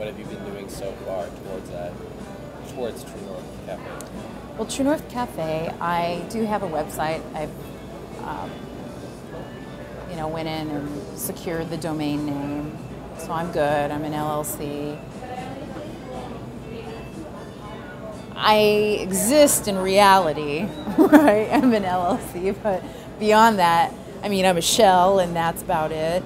What have you been doing so far towards that, towards True North Cafe? Well, True North Cafe, I do have a website. I've went in and secured the domain name, so I'm good. I'm an LLC. I exist in reality, right? I'm an LLC, but beyond that, I mean, I'm a shell, and that's about it.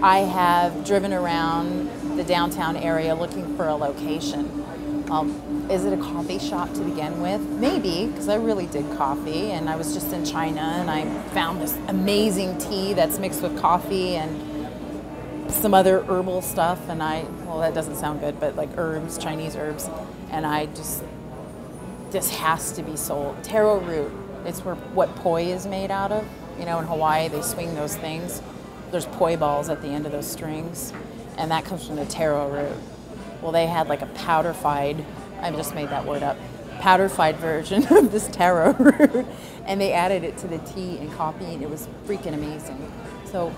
I have driven around the downtown area looking for a location. Is it a coffee shop to begin with? Maybe, because I really dig coffee, and I was just in China and I found this amazing tea that's mixed with coffee and some other herbal stuff, and well, that doesn't sound good, but like herbs, Chinese herbs, and this has to be sold. Taro root, it's what poi is made out of. In Hawaii they swing those things. There's poi balls at the end of those strings, and that comes from the taro root. Well, they had like a powder-fied, I just made that word up, powder-fied version of this taro root, and they added it to the tea and coffee, and it was freaking amazing. So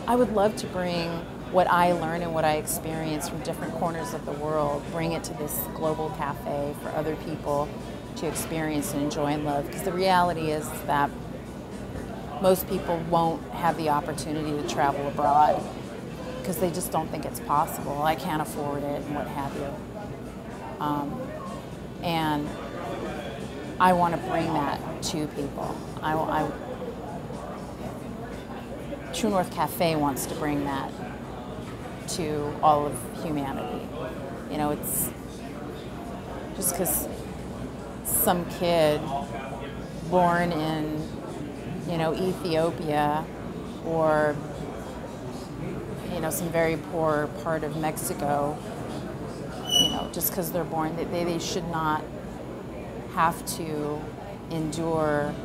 I would love to bring what I learn and what I experience from different corners of the world, bring it to this global cafe for other people to experience and enjoy and love. Because the reality is that most people won't have the opportunity to travel abroad because they just don't think it's possible. I can't afford it and what have you. And I want to bring that to people. True North Cafe wants to bring that to all of humanity. It's just because some kid born in, Ethiopia or, some very poor part of Mexico, just because they're born, they should not have to endure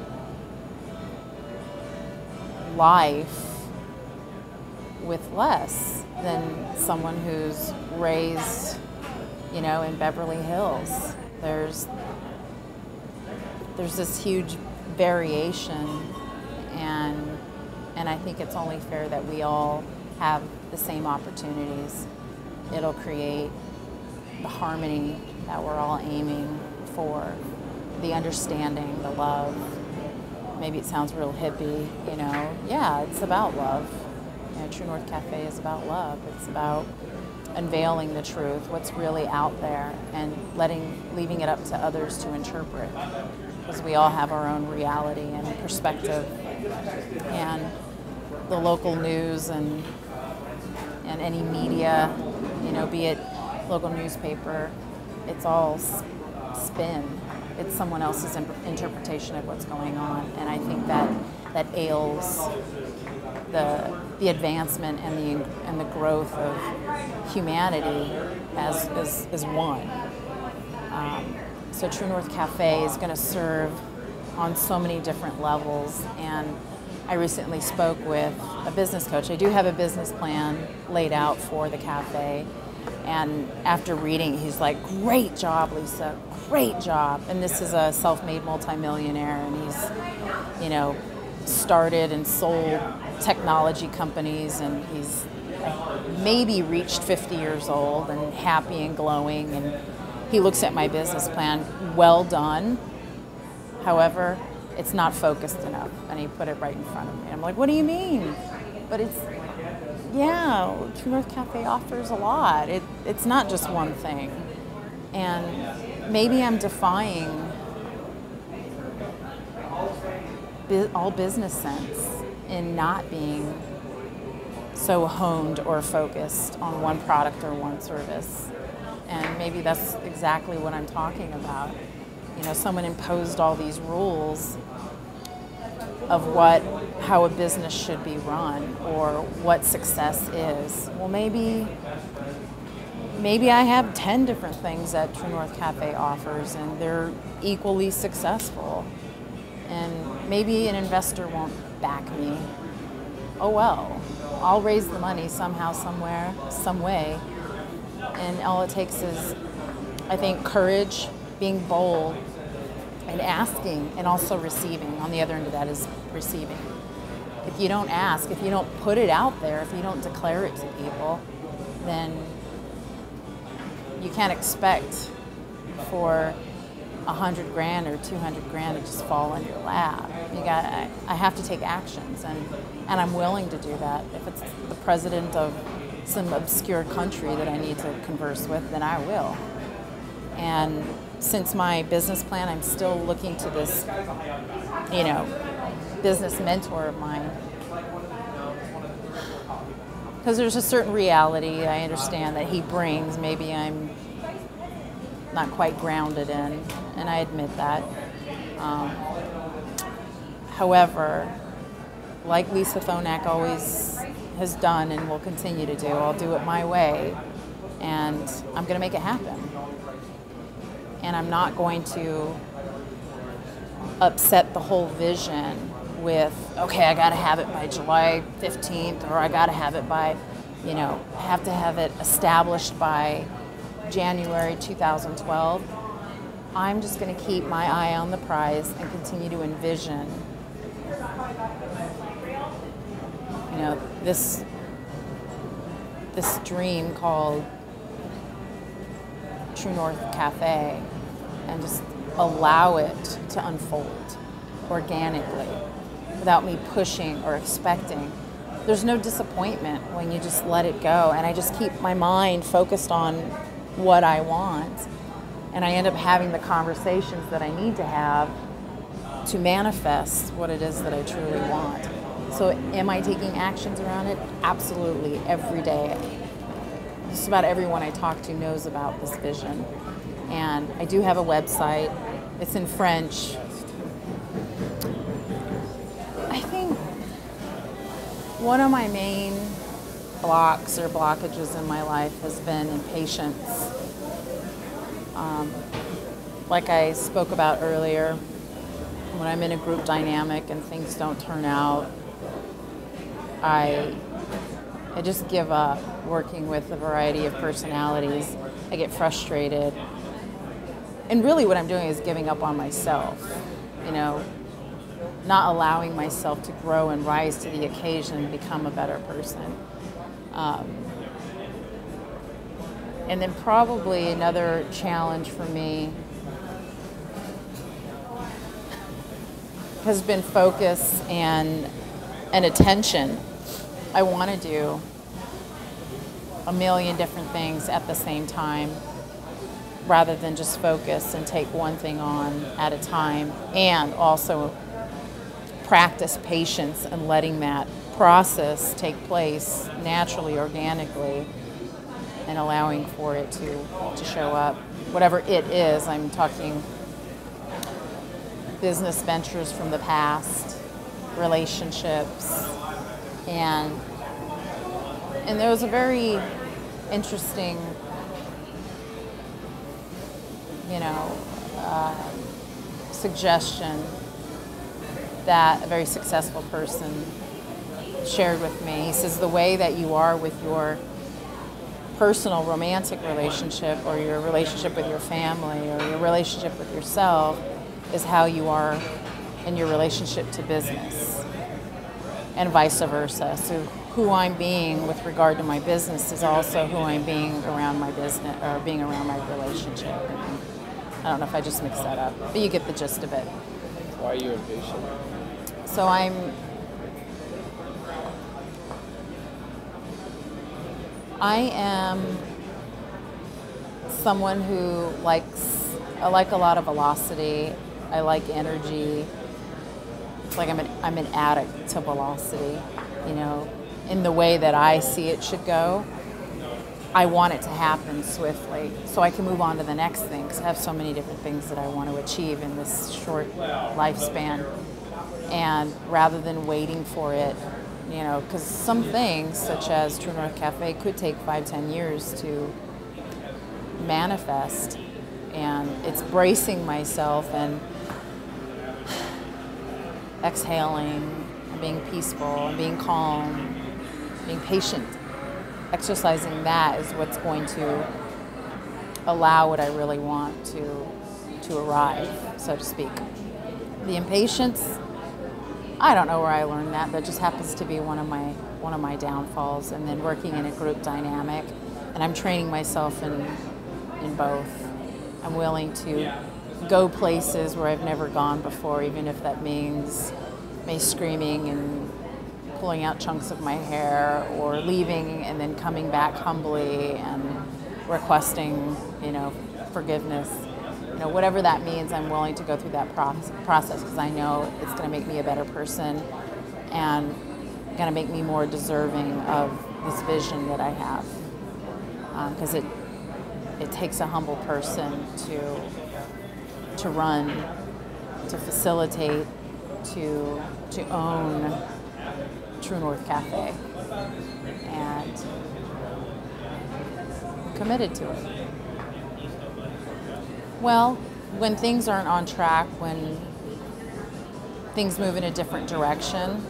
life with less than someone who's raised, in Beverly Hills. There's this huge variation, and I think it's only fair that we all have the same opportunities. It'll create the harmony that we're all aiming for, the understanding, the love. Maybe it sounds real hippie, Yeah, it's about love. True North Cafe is about love. It's about unveiling the truth, what's really out there, and leaving it up to others to interpret. Because we all have our own reality and perspective, and the local news and any media, be it local newspaper, it's all spin. It's someone else's interpretation of what's going on, and I think that ails the advancement and the growth of humanity as one. So True North Cafe is going to serve on so many different levels, and I recently spoke with a business coach. I do have a business plan laid out for the cafe, and after reading, he's like, "Great job, Lisa, great job." And this is a self-made multimillionaire, and he's, started and sold technology companies, and he's maybe reached 50 years old and happy and glowing, and he looks at my business plan, well done. However, it's not focused enough, and he put it right in front of me. I'm like, what do you mean? But True North Cafe offers a lot. It's not just one thing. And maybe I'm defying all business sense in not being so honed or focused on one product or one service. And maybe that's exactly what I'm talking about. Someone imposed all these rules of how a business should be run or what success is. Well, maybe I have 10 different things that True North Cafe offers, and they're equally successful. And maybe an investor won't back me. Oh well, I'll raise the money somehow, somewhere, some way. And all it takes is, I think, courage, being bold, and asking, and also receiving. On the other end of that is receiving. if you don't ask, if you don't put it out there, if you don't declare it to people, then you can't expect for 100 grand or 200 grand to just fall in your lap. I have to take actions, and I'm willing to do that. If it's the president of some obscure country that I need to converse with, then I will. And since my business plan, I'm still looking to this, business mentor of mine. Because there's a certain reality I understand that he brings, maybe I'm not quite grounded in, and I admit that. However, like Lisa Thonak always has done and will continue to do, I'll do it my way, and I'm going to make it happen. And I'm not going to upset the whole vision with, okay, I got to have it by July 15th, or I got to have it by, I have to have it established by January 2012. I'm just going to keep my eye on the prize and continue to envision, this dream called True North Cafe, and just allow it to unfold organically without me pushing or expecting. There's no disappointment when you just let it go, and I just keep my mind focused on what I want, and I end up having the conversations that I need to have to manifest what it is that I truly want. So am I taking actions around it? Absolutely, every day. Just about everyone I talk to knows about this vision. And I do have a website. It's in French. I think one of my main blocks or blockages in my life has been impatience. Like I spoke about earlier, when I'm in a group dynamic and things don't turn out, I just give up working with a variety of personalities. I get frustrated. And really what I'm doing is giving up on myself, not allowing myself to grow and rise to the occasion and become a better person. And then probably another challenge for me has been focus and attention. I want to do a million different things at the same time rather than just focus and take one thing on at a time, and also practice patience and letting that process take place naturally, organically, and allowing for it to show up. Whatever it is, I'm talking business ventures from the past, relationships, and there was a very interesting, suggestion that a very successful person shared with me. He says the way that you are with your personal romantic relationship, or your relationship with your family, or your relationship with yourself, is how you are in your relationship to business, and vice versa. So who I'm being with regard to my business is also who I'm being around my business, or being around my relationship. I don't know if I just mixed that up, but you get the gist of it. Why are you impatient? So I am someone who I like a lot of velocity. I like energy. It's like I'm an addict to velocity, in the way that I see it should go. I want it to happen swiftly so I can move on to the next thing, because I have so many different things that I want to achieve in this short lifespan. And rather than waiting for it, because some things, such as True North Cafe, could take 5-10 years to manifest. And it's bracing myself and exhaling and being peaceful and being calm, being patient. Exercising that is what's going to allow what I really want to arrive, so to speak. The impatience I don't know where I learned that. That just happens to be one of my downfalls. And then working in a group dynamic, and I'm training myself in both. I'm willing to go places where I've never gone before, even if that means me screaming and pulling out chunks of my hair, or leaving and then coming back humbly and requesting, forgiveness. Whatever that means, I'm willing to go through that process because I know it's going to make me a better person and going to make me more deserving of this vision that I have. Because it takes a humble person to run, to facilitate, to own True North Cafe, and I'm committed to it. Well, when things aren't on track, when things move in a different direction,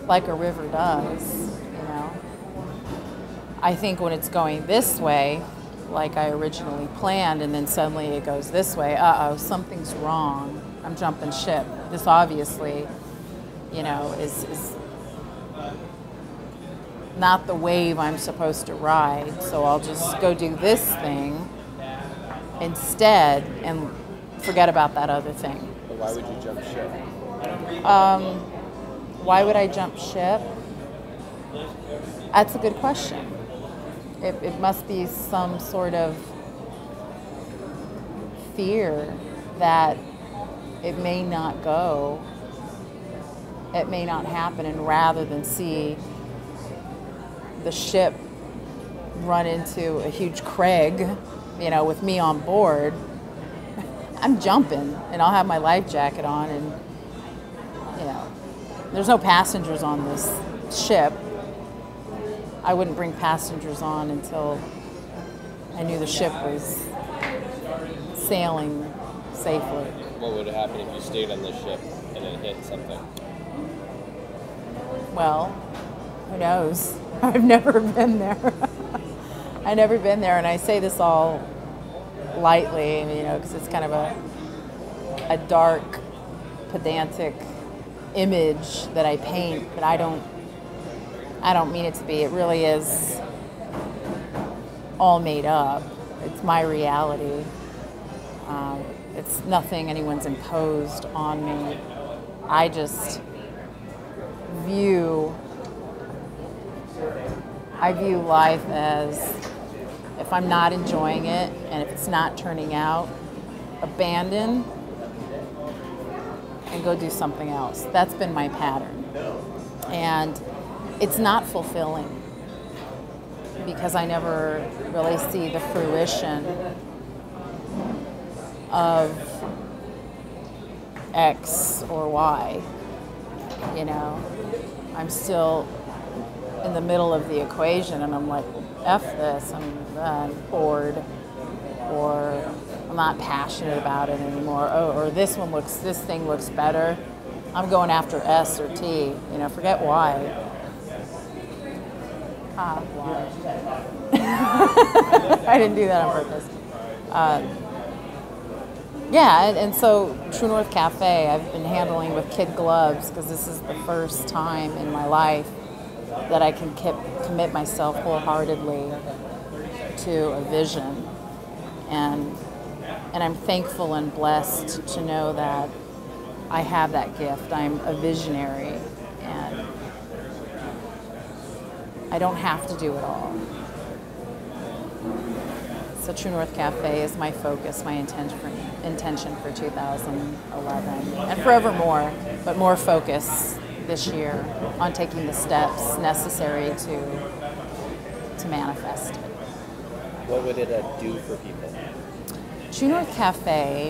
like a river does, I think when it's going this way, like I originally planned, and then suddenly it goes this way, something's wrong. I'm jumping ship. This obviously, is not the wave I'm supposed to ride, so I'll just go do this thing instead and forget about that other thing. But why would you jump ship? Why would I jump ship? That's a good question. It must be some sort of fear that it may not go, it may not happen, and rather than see the ship run into a huge crag, with me on board, I'm jumping, and I'll have my life jacket on, and there's no passengers on this ship. I wouldn't bring passengers on until I knew the ship was sailing safely. What would happen if you stayed on the ship and it hit something? Well, who knows? I've never been there. I've never been there, and I say this all lightly, because it's kind of a dark, pedantic image that I paint, but I don't mean it to be. It really is all made up. It's my reality. It's nothing anyone's imposed on me. I just view life as, if I'm not enjoying it and if it's not turning out, abandon and go do something else. That's been my pattern. And it's not fulfilling because I never really see the fruition of X or Y. I'm still in the middle of the equation, and I'm like, F this, I'm bored, or I'm not passionate about it anymore. Or this thing looks better. I'm going after S or T. Forget Y. Why? I didn't do that on purpose. And so True North Cafe, I've been handling with kid gloves because this is the first time in my life that I can commit myself wholeheartedly to a vision. And I'm thankful and blessed to know that I have that gift. I'm a visionary, and I don't have to do it all. So True North Cafe is my focus, my intention for 2011, and forevermore, but more focus this year on taking the steps necessary to manifest it. What would it do for people? True North Cafe